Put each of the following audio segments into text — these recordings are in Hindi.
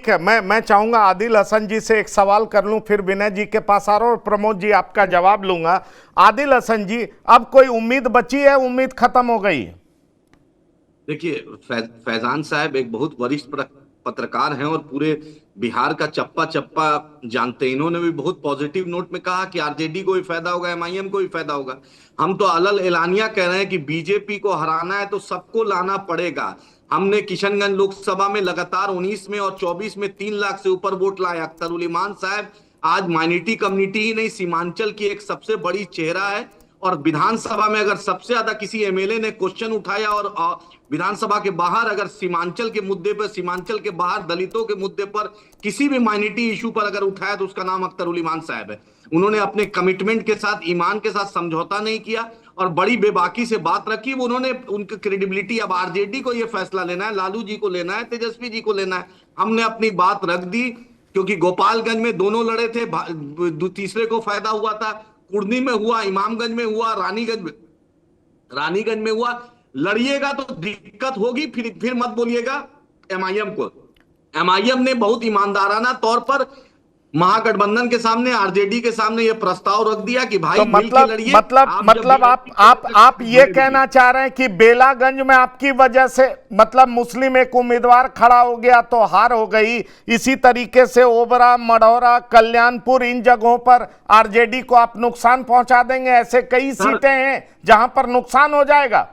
ठीक है, मैं चाहूंगा आदिल हसन जी से एक सवाल कर लूं, फिर विनय जी के पास आ रहा हूं और प्रमोद जी आपका जवाब लूंगा। आदिल हसन जी, अब कोई उम्मीद बची है, उम्मीद खत्म हो गई? देखिए, फैजान साहब एक बहुत वरिष्ठ पत्रकार हैं और पूरे बिहार का चप्पा चप्पा जानते हैं। इन्होंने भी बहुत पॉजिटिव नोट में कहा कि आरजेडी को भी फायदा होगा, एमआईएम को भी फायदा होगा। हम तो अलल एलानिया कह रहे हैं कि बीजेपी को हराना है तो सबको लाना पड़ेगा। हमने किशनगंज लोकसभा में लगातार 19 में और 24 में 3 लाख से ऊपर वोट लाए। अख्तर उल ईमान साहब आज माइनॉरिटी कम्युनिटी ही नहीं, सीमांचल की एक सबसे बड़ी चेहरा है। और विधानसभा में अगर सबसे ज्यादा किसी एमएलए ने क्वेश्चन उठाया और विधानसभा के बाहर अगर सीमांचल के मुद्दे पर, सीमांचल के बाहर दलितों के मुद्दे पर, किसी भी माइनॉरिटी इशू पर अगर उठाया तो उसका नाम अख्तर उल ईमान साहब है। उन्होंने अपने कमिटमेंट के साथ, ईमान के साथ समझौता नहीं किया और बड़ी बेबाकी से बात रखी। उन्होंने उनकी क्रेडिबिलिटी, अब आरजेडी को यह फैसला लेना है, लालू जी को लेना है, तेजस्वी जी को लेना है। हमने अपनी बात रख दी क्योंकि गोपालगंज में दोनों लड़े थे, तीसरे को फायदा हुआ था। कुर्नी में हुआ, इमामगंज में हुआ, रानीगंज में हुआ। लड़िएगा तो दिक्कत होगी, फिर मत बोलिएगा एमआईएम को। एमआईएम ने बहुत ईमानदाराना तौर पर महागठबंधन के सामने, आरजेडी के सामने यह प्रस्ताव रख दिया कि भाई तो मिलकर लड़िए। आप ये कहना चाह रहे हैं कि बेलागंज में आपकी वजह से मतलब मुस्लिम एक उम्मीदवार खड़ा हो गया तो हार हो गई, इसी तरीके से ओबरा, मढ़ौरा, कल्याणपुर, इन जगहों पर आरजेडी को आप नुकसान पहुंचा देंगे? ऐसे कई सीटें हैं जहां पर नुकसान हो जाएगा।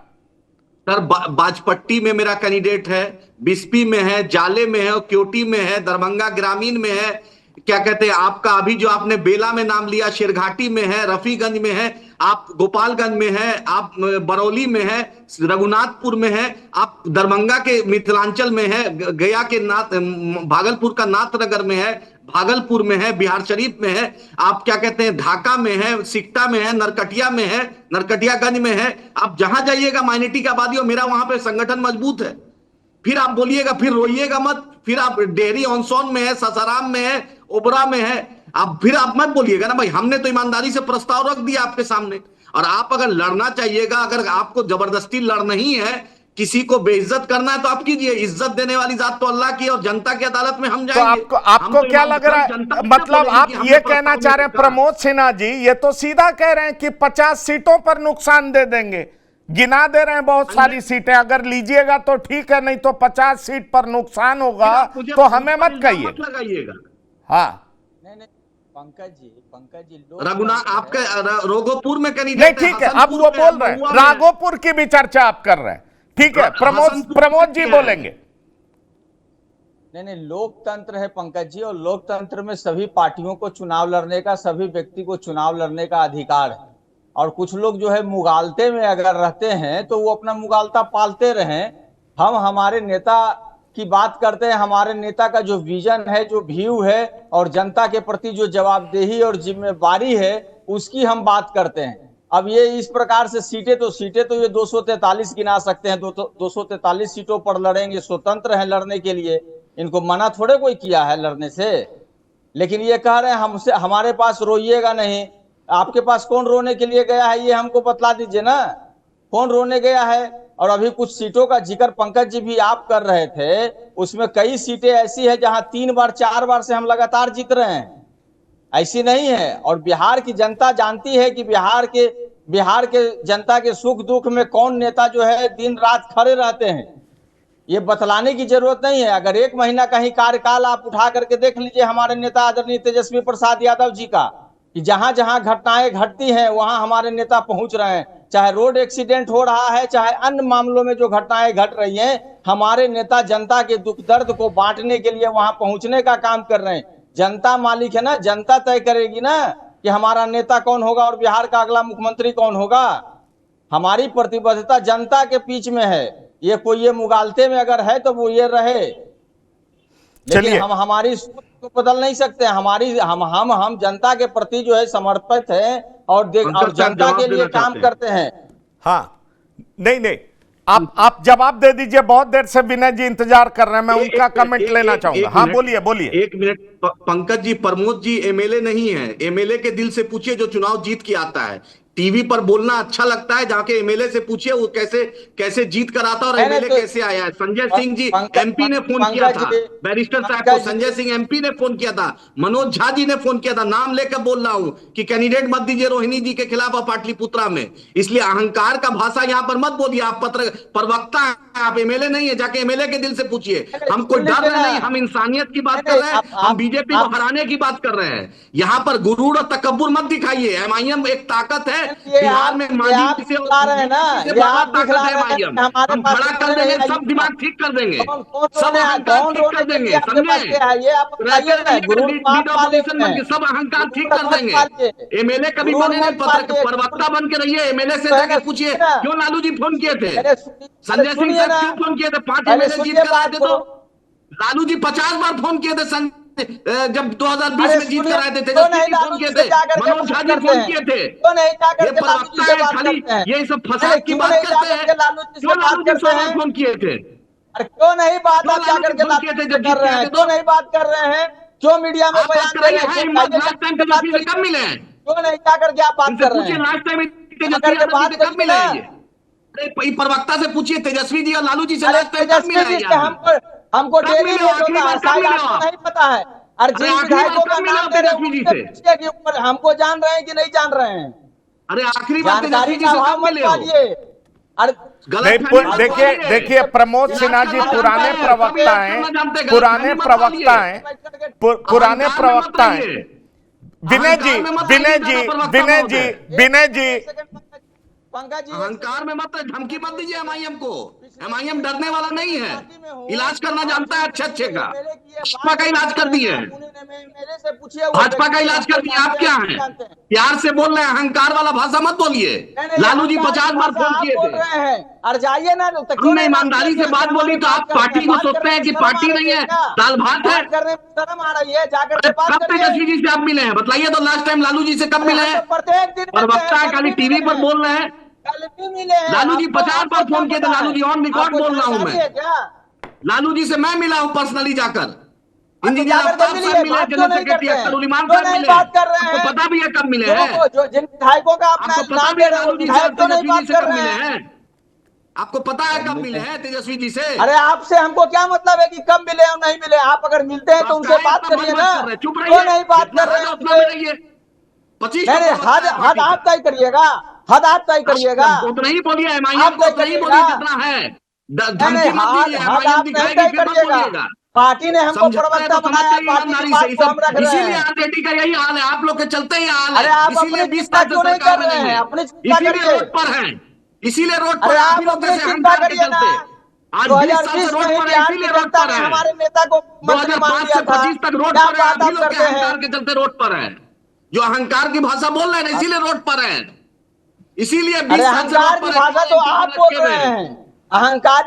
सर, बाजपट्टी में मेरा कैंडिडेट है, बिस्पी में है, जाले में है, क्योटी में है, दरभंगा ग्रामीण में है, क्या कहते हैं आपका अभी जो आपने बेला में नाम लिया, शेरघाटी में है, रफीगंज में है, आप गोपालगंज में है, आप बरौली में है, रघुनाथपुर में है, आप दरभंगा के मिथिलांचल में है, गया के भागलपुर का नाथनगर में है, भागलपुर में है, बिहार शरीफ में है, आप क्या कहते हैं ढाका में है, सिकटा में है, नरकटिया में है, नरकटियागंज में है। आप जहां जाइएगा माइनॉरिटी की आबादी हो, मेरा वहां पे संगठन मजबूत है। फिर आप बोलिएगा, फिर रोइएगा मत, फिर आप डेहरी ऑनसोन में है, ससाराम में है, ओबरा में है, फिर आप मत बोलिएगा ना भाई। हमने तो ईमानदारी से प्रस्ताव रख दिया आपके सामने। और आप अगर लड़ना चाहिएगा, अगर आपको जबरदस्ती लड़ना ही है, किसी को बेइज्जत करना है तो आप कीजिए। इज्जत देने वाली जात तो अल्लाह की, और जनता की अदालत में हम जाएंगे। तो आपको क्या लग रहा है, मतलब आप ये कहना चाह रहे हैं प्रमोद सिन्हा जी, ये तो सीधा कह रहे हैं कि 50 सीटों पर नुकसान दे देंगे, गिना दे रहे हैं बहुत सारी सीटें, अगर लीजिएगा तो ठीक है, नहीं तो 50 सीट पर नुकसान होगा तो हमें मत कहिए, लगाइएगा। हाँ नहीं पंकज जी रघुनाथ आपके रोगोपुर में नहीं, ठीक है, अब वो बोल रहे हैं, राघोपुर की भी चर्चा आप कर रहे हैं, ठीक है, प्रमोद जी बोलेंगे। नहीं, लोकतंत्र है पंकज जी, और लोकतंत्र में सभी पार्टियों को चुनाव लड़ने का, सभी व्यक्ति को चुनाव लड़ने का अधिकार है। और कुछ लोग जो है मुगालते में अगर रहते हैं तो वो अपना मुगालता पालते रहें। हम हमारे नेता की बात करते हैं, हमारे नेता का जो विजन है, जो व्यू है, और जनता के प्रति जो जवाबदेही और जिम्मेवारी है, उसकी हम बात करते हैं। अब ये इस प्रकार से सीटें तो ये 243 गिना सकते हैं, 243 सीटों पर लड़ेंगे, स्वतंत्र हैं लड़ने के लिए, इनको मना थोड़े कोई किया है लड़ने से। लेकिन ये कह रहे हैं हमसे, हमारे पास रोइएगा नहीं। आपके पास कौन रोने के लिए गया है, ये हमको बतला दीजिए ना, कौन रोने गया है। और अभी कुछ सीटों का जिक्र पंकज जी भी आप कर रहे थे, उसमें कई सीटें ऐसी है जहां 3 बार 4 बार से हम लगातार जीत रहे हैं, ऐसी नहीं है। और बिहार की जनता जानती है कि बिहार के जनता के सुख दुख में कौन नेता जो है दिन रात खड़े रहते हैं। ये बतलाने की जरूरत नहीं है। अगर 1 महीना कहीं कार्यकाल आप उठा करके देख लीजिए हमारे नेता आदरणीय तेजस्वी प्रसाद यादव जी का, कि जहां जहां घटनाएं घटती हैं वहां हमारे नेता पहुंच रहे हैं। चाहे रोड एक्सीडेंट हो रहा है, चाहे अन्य मामलों में जो घटनाएं घट रही हैं, हमारे नेता जनता के दुख दर्द को बांटने के लिए वहां पहुंचने का काम कर रहे हैं। जनता मालिक है ना, जनता तय करेगी ना कि हमारा नेता कौन होगा और बिहार का अगला मुख्यमंत्री कौन होगा। हमारी प्रतिबद्धता जनता के बीच में है। ये कोई ये मुगालते में अगर है तो वो ये रहे, लेकिन हम हमारी सोच को बदल नहीं सकते। हम जनता के प्रति जो है समर्पित है और जनता के लिए काम करते हैं। हाँ, नहीं, आप जवाब दे दीजिए, बहुत देर से विनय जी इंतजार कर रहे हैं, मैं उनका कमेंट लेना चाहूंगा। हाँ बोलिए। 1 मिनट। पंकज जी, प्रमोद जी एमएलए नहीं है। एमएलए के दिल से पूछिए जो चुनाव जीत के आता है, टीवी पर बोलना अच्छा लगता है, जाके एमएलए से पूछिए वो कैसे कैसे जीत कर आता और एमएलए तो कैसे आया है। संजय सिंह जी एमपी ने फोन किया पंकज था, जी, बैरिस्टर साहब को पंकज संजय जी, सिंह एमपी ने फोन किया था, मनोज झा जी ने फोन किया था, नाम लेकर बोल रहा हूं कि कैंडिडेट मत दीजिए रोहिणी जी के खिलाफ और पाटलिपुत्रा में। इसलिए अहंकार का भाषा यहां पर मत बोलिए। आप प्रवक्ता हैं, आप एमएलए नहीं है, जाके एमएलए के दिल से पूछिए। हम कोई सुन डर लीजिए रहे ना। नहीं, हम इंसानियत की बात नहीं कर नहीं, रहे हैं, हम बीजेपी को हराने की बात कर रहे हैं। यहां पर गुरूर और तकब्बुर मत दिखाइए। एमआईएम एक ताकत है, बिहार में ये मांझी आप से दिखला रहे हैं ना, से ये बड़ा आप दिखला ताकत है रहे हैं एमआईएम। कि हमारे हम पास खड़ा कर रोने नहीं देंगे, आई सब दिमाग ठीक कर देंगे, कौन कौन सब अहंकार कौन ठीक रोने कर के देंगे, लिए आपके पास समझे? क्या है, ये आप रहते बताइए ना। रहिएगा गुरूर तो आप लीडर पाले ऑपोजिशन हुए बन हैं, के, सब अहंकार ठीक गुरूर कर मत देंगे। पालिए, एमएलए कभी गुरूर बने नहीं, मत पालिए। प्रवक्ता बन के रहिए। एमएलए से तो है जाके ना, पूछिए सुनिए ना, क्यों लालू जी फोन किए थे, अरे संजय सिंह सुनिए साहब ना, क्यों फोन किए थे, 5 पहले एमएलए जीत सुनिए कर आए बात थे को। तो। लालू जी 50 बार फोन किए थे जब 2020 अरे में जीत सुनिए, कर आए थे, क्यों तेजस्वी नहीं जी फोन लालू किए जी से थे, जाकर के मनोज झा बात जी करते फोन हैं? किए थे। क्यों नहीं जाकर ये के लालू जी प्रवक्ता से है बात खाली, करते हैं? ये सब नहीं फसाद नहीं, की क्यों बात नहीं करते जाकर हैं। के लालू जी क्यों से लालू बात जी 100 करते बार हैं? फोन किए थे? अरे क्यों नहीं बात क्यों आप लालू जाकर जी के फोन किए लालू थे जी से जब जीत कर के रहे आए हैं? थे क्यों तो? नहीं बात कर रहे हैं? क्यों मीडिया में आप बात बयान दे कराइए, रहे हैं? है क्यों हिम्मत। जाइए लास्ट जाकर टाइम के बात तेजस्वी से कब करिए? मिले हैं? क्यों नहीं जाकर के आप बात इनसे कर रहे पूछिए हैं? लास्ट टाइम तेजस्वी जाकर के यादव जी बात से कब करिए मिले ना। हैं ये? अरे प्रवक्ता से पूछिए तेजस्वी जी और लालू जी से अरे लास्ट टाइम कब तेजस्वी मिले हैं जी ये से आदमी? हमको हमको कब डेली मिले हो? भेंट आखिरी होता है, बार कब शायद मिले हो आपको आप? नहीं पता है। और अरे जिन आखिरी बार विधायकों का कब मिले नाम हो ले रहे हैं तेजस्वी जी उनसे से? पूछिए कि ऊपर हमको जान रहे हैं कि नहीं जान रहे हैं। अरे आखिरी बार जानकारी तेजस्वी जी का से अभाव कब मत मिले हो? पालिए। अरे गलत नहीं फहमी मत देखिए पालिए। देखिए, प्रमोद इलाज सिन्हा जी करना जानते पुराने हैं, सब प्रवक्ता इलाज हैं, करना जानते हैं, गलत पुराने फहमी मत प्रवक्ता पालिए। हैं, पुराने अहंकार में मत प्रवक्ता हैं। रहिए, विनय जी, अहंकार में मत विनय रहिए जी, दादा प्रवक्ता विनय जी, महोदय। विनय जी, एक सेकंड पंकज जी, एक अहंकार में मत, धमकी मत दीजिए एमआईएम को। एमआईएम डरने वाला नहीं है, पार्टी में हूँ इलाज करना और जानता है अच्छे अच्छे का। एमएलए की ये भाजपा बात का इलाज कर कर रहे दिए हैं, हैं, आप उन्हें एमएलए से पूछिए, वो भाजपा का व्यक्ति इलाज कर हमको दिया। आप जानते क्या हैं नहीं हैं? जानते हैं? प्यार से बोल रहे हैं, अहंकार वाला भाषा मत बोलिए। नहीं नहीं, लालू जी अहंकार की 50 बार भाषा फोन आप किए बोल थे। रहे हैं। और जाइए ना, तो क्यों हमने नहीं ईमानदारी से राष्ट्रीय बात बोली तो आप बात करते हैं? पार्टी को बात सोचते करने हैं में कि शर्म आ पार्टी नहीं रही है है, क्या? दाल भात है। बात करने में शर्म आ रही है? जाकर अरे के बात कब करिए। तेजस्वी जी से आप मिले हैं बताइए तो, लास्ट टाइम लालू जी से कब अरे मिले हम हैं? तो प्रत्येक दिन मिलते हैं, प्रवक्ता कल खाली भी टीवी मिले पर हैं, बोल रहे हैं। कल भी मिले हैं। लालू जी 50 आपको बार क्या फोन किए थे, पता लालू है? जी ऑन रिकॉर्ड आपको बोल रहा हूं जानकारी मैं। है क्या? लालू जी से मैं मिला हूं पर्सनली जाकर। हाँ, तो इंजीनियर जाकर के आफ्ताब साहब मिलिए, मिले, बात क्यों जनरल नहीं सेक्रेटरी करते हैं? अख्तर उल इमान क्यों साहब नहीं मिले हैं। बात कर रहे आपको हैं? पता भी है कब मिले हैं? जो जिन विधायकों का अपना आपको पता नाम भी ले है रहे हैं, वो लालू जी से विधायक क्यों नहीं तेजस्वी जी बात से कर कब रहे मिले हैं? हैं? आपको पता है कब मिले हैं तेजस्वी जी से? अरे आपसे हमको क्या मतलब है कि कब मिले और नहीं मिले? आप अगर मिलते हैं तो आप उनसे काहे बात इतना करिए बकवास ना। कर रहे हैं? चुप क्यों रहिए, नहीं बात जितना कर रहे हद हैं है उतना में उनसे? रहिए। 25 नहीं को नहीं, प्रवक्ता हद है हद पार्टी आप का। तय करिएगा, हद आप तय करिएगा, आप उतना ही बोलिए, एमआईएम आप को तय उतना ही करिएगा। बोलिए जितना है। नहीं नहीं, धमकी मत हद दीजिए, हद एमआईएम आप नहीं दिखाएगी तय फिर मत करिएगा। बोलिएगा। पार्टी ने हमको समझाता है प्रवक्ता तो समझ बनाया, जाइए पार्टी की ईमानदारी से। बात ये को सब हम रख रहे इसीलिए हैं। आरजेडी का यही हाल है, आप लोग के चलते ही हाल अरे है, आप इसीलिए अपनी 20 चिंता साल से क्यों नहीं सरकार कर में रहे नहीं हैं? है, अपनी चिंता इसीलिए करिए। रोड पर हैं, इसीलिए रोड अरे पर हैं आप ही आप लोग अपनी जैसे चिंता अहंकार के करिए ना। चलते। आज 20 साल से 2020 में रोड ही पर है, बिहार की इसीलिए रोड जनता पर ने है। हमारे नेता को मंत्री मान 2005 लिया से था। 25 तक रोड क्या पर है, बात आप ही आप लोग के करते हैं? अहंकार के चलते रोड पर है। जो अहंकार की भाषा बोल रहे हैं ना, इसीलिए रोड पर है, इसीलिए अरे 20 साल से अहंकार रोड की पर है, भाषा तो एमपी आप पर बोल लटके हुए रहे हैं। हैं। अहंकार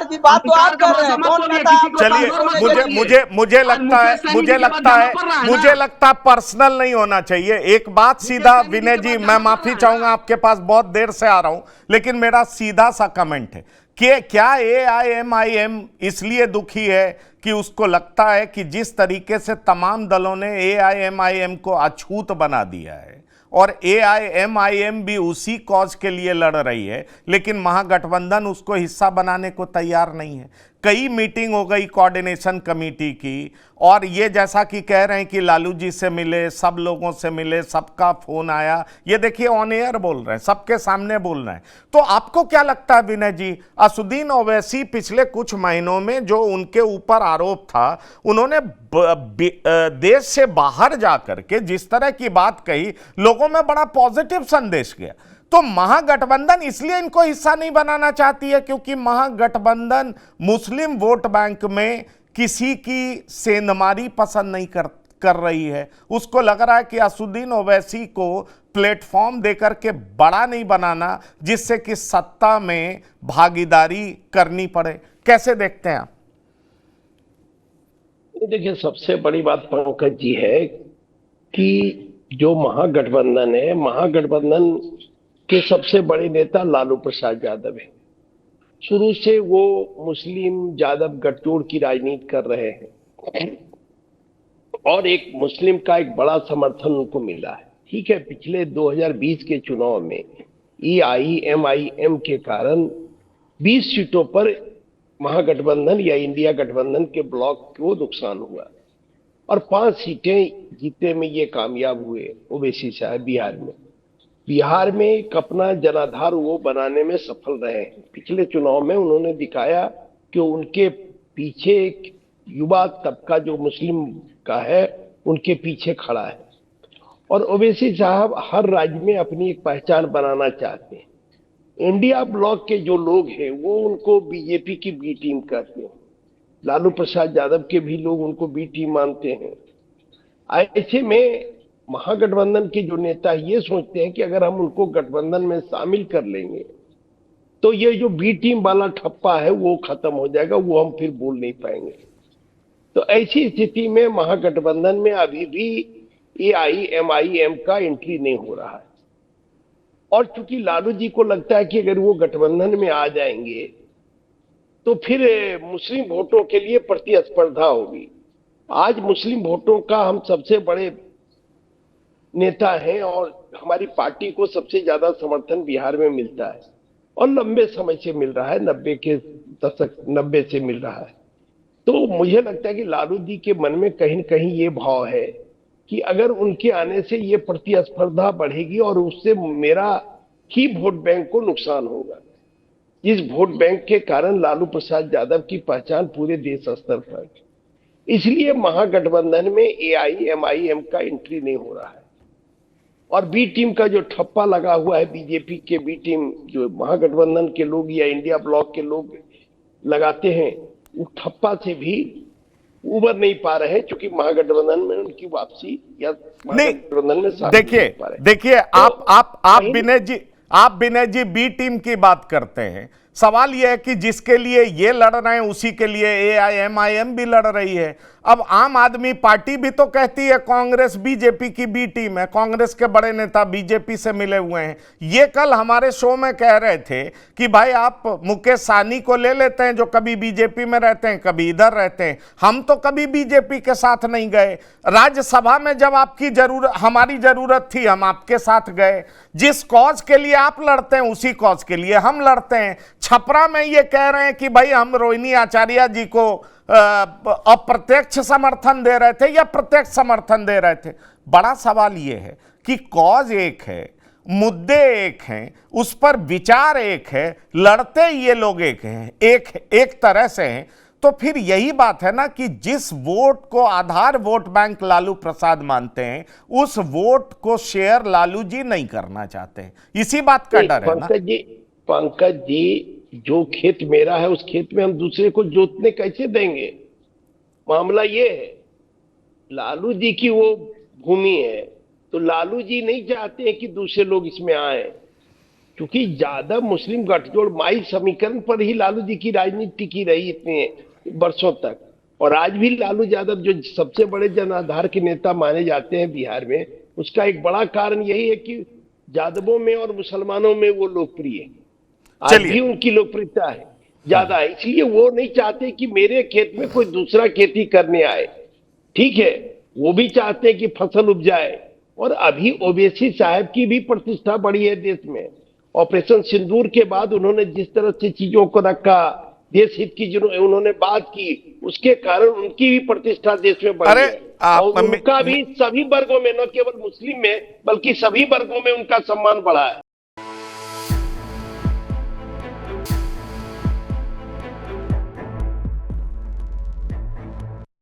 की बात तो अहंकार आप का कर रहे भाषा हैं। मत कौन बोलिए, कहता है किसी को आपको चलिए, बात कमजोर मत बोलने के मुझे लिए? समझिए। मुझे आज लगता मुकेश है, सहनी मुझे जी के बाद लगता जाना है, पड़ रहा है मुझे ना। लगता है पर्सनल नहीं होना चाहिए। एक बात सीधा, सहनी जी विनय के जी, बाद मैं जाना माफी पड़ रहा है चाहूंगा, ना। आपके पास बहुत देर से आ रहा हूं, लेकिन मेरा सीधा सा कमेंट है कि क्या एआईएमआईएम इसलिए दुखी है कि उसको लगता है कि जिस तरीके से तमाम दलों ने एआईएमआईएम को अछूत बना दिया है, और एआईएमआईएम भी उसी कॉज के लिए लड़ रही है, लेकिन महागठबंधन उसको हिस्सा बनाने को तैयार नहीं है। कई मीटिंग हो गई कोऑर्डिनेशन कमेटी की, और ये जैसा कि कह रहे हैं कि लालू जी से मिले, सब लोगों से मिले, सबका फोन आया, ये देखिए ऑन एयर बोल रहे हैं, सबके सामने बोल रहे हैं। तो आपको क्या लगता है विनय जी, असुद्दीन ओवैसी पिछले कुछ महीनों में जो उनके ऊपर आरोप था, उन्होंने देश से बाहर जाकर के जिस तरह की बात कही, लोगों में बड़ा पॉजिटिव संदेश गया। तो महागठबंधन इसलिए इनको हिस्सा नहीं बनाना चाहती है क्योंकि महागठबंधन मुस्लिम वोट बैंक में किसी की सेंधमारी पसंद नहीं कर रही है। उसको लग रहा है कि असुद्दीन ओवैसी को प्लेटफॉर्म देकर के बड़ा नहीं बनाना, जिससे कि सत्ता में भागीदारी करनी पड़े। कैसे देखते हैं आप? देखिए, सबसे बड़ी बात पंकज जी है कि जो महागठबंधन है, महागठबंधन के सबसे बड़े नेता लालू प्रसाद यादव है। शुरू से वो मुस्लिम यादव गठजोड़ की राजनीति कर रहे हैं और एक मुस्लिम का एक बड़ा समर्थन उनको मिला है। ठीक है, पिछले 2020 के चुनाव में EIMIM के कारण 20 सीटों पर महागठबंधन या इंडिया गठबंधन के ब्लॉक को नुकसान हुआ और 5 सीटें जीतने में ये कामयाब हुए ओवैसी साहब बिहार में एक अपना जनाधार वो बनाने में सफल रहे। पिछले चुनाव में उन्होंने दिखाया कि उनके पीछे एक युवा तबका जो मुस्लिम का है उनके पीछे खड़ा है और ओवैसी साहब हर राज्य में अपनी एक पहचान बनाना चाहते हैं। इंडिया ब्लॉक के जो लोग हैं वो उनको बीजेपी की बी टीम कहते हैं, लालू प्रसाद यादव के भी लोग उनको बी टीम मानते हैं। ऐसे में महागठबंधन के जो नेता ये सोचते हैं कि अगर हम उनको गठबंधन में शामिल कर लेंगे तो ये जो बी टीम वाला ठप्पा है वो खत्म हो जाएगा, वो हम फिर बोल नहीं पाएंगे। तो ऐसी स्थिति में महागठबंधन में अभी भी EIMIM का एंट्री नहीं हो रहा है और चूंकि लालू जी को लगता है कि अगर वो गठबंधन में आ जाएंगे तो फिर मुस्लिम वोटों के लिए प्रतिस्पर्धा होगी। आज मुस्लिम वोटों का हम सबसे बड़े नेता हैं और हमारी पार्टी को सबसे ज्यादा समर्थन बिहार में मिलता है और लंबे समय से मिल रहा है, 90 से मिल रहा है। तो मुझे लगता है कि लालू जी के मन में कहीं न कहीं ये भाव है कि अगर उनके आने से ये प्रतिस्पर्धा बढ़ेगी और उससे मेरा ही वोट बैंक को नुकसान होगा। इस वोट बैंक के कारण लालू प्रसाद यादव की पहचान पूरे देश स्तर पर, इसलिए महागठबंधन में EIMIM का एंट्री नहीं हो रहा है और बी टीम का जो ठप्पा लगा हुआ है, बीजेपी के बी टीम जो महागठबंधन के लोग या इंडिया ब्लॉक के लोग लगाते हैं, वो ठप्पा से भी उबर नहीं पा रहे हैं क्योंकि महागठबंधन में उनकी वापसी या महागठबंधन में देखिए आप विनय जी बी टीम की बात करते हैं। सवाल यह है कि जिसके लिए ये लड़ रहे हैं उसी के लिए EIMIM भी लड़ रही है। अब आम आदमी पार्टी भी तो कहती है कांग्रेस बीजेपी की बी टीम है, कांग्रेस के बड़े नेता बीजेपी से मिले हुए हैं। ये कल हमारे शो में कह रहे थे कि भाई आप मुकेश सहनी को ले लेते हैं जो कभी बीजेपी में रहते हैं कभी इधर रहते हैं, हम तो कभी बीजेपी के साथ नहीं गए। राज्यसभा में जब आपकी हमारी जरूरत थी हम आपके साथ गए। जिस कॉज के लिए आप लड़ते हैं उसी कॉज के लिए हम लड़ते हैं। छपरा में ये कह रहे हैं कि भाई हम रोहिणी आचार्य जी को अप्रत्यक्ष समर्थन दे रहे थे या प्रत्यक्ष समर्थन दे रहे थे। बड़ा सवाल यह है कि कॉज एक है, मुद्दे एक हैं, उस पर विचार एक है, लड़ते ये लोग एक हैं, एक तरह से हैं। तो फिर यही बात है ना कि जिस वोट को आधार वोट बैंक लालू प्रसाद मानते हैं उस वोट को शेयर लालू जी नहीं करना चाहते। इसी बात का डर है ना। पंकज जी, जो खेत मेरा है उस खेत में हम दूसरे को जोतने कैसे देंगे? मामला ये है, लालू जी की वो भूमि है तो लालू जी नहीं चाहते हैं कि दूसरे लोग इसमें आए, क्योंकि ज्यादा मुस्लिम गठजोड़ माई समीकरण पर ही लालू जी की राजनीति टिकी रही इतने वर्षों तक। और आज भी लालू यादव जो सबसे बड़े जनाधार के नेता माने जाते हैं बिहार में, उसका एक बड़ा कारण यही है कि यादवों में और मुसलमानों में वो लोकप्रिय है, आज भी उनकी लोकप्रियता है ज्यादा है। इसलिए वो नहीं चाहते कि मेरे खेत में कोई दूसरा खेती करने आए। ठीक है, वो भी चाहते हैं कि फसल उपजाए। और अभी ओवैसी साहब की भी प्रतिष्ठा बढ़ी है देश में। ऑपरेशन सिंदूर के बाद उन्होंने जिस तरह से चीजों को रखा, देश हित की जो उन्होंने बात की, उसके कारण उनकी भी प्रतिष्ठा देश में बढ़ी है और उनका भी सभी वर्गों में, न केवल मुस्लिम में बल्कि सभी वर्गों में उनका सम्मान बढ़ा है।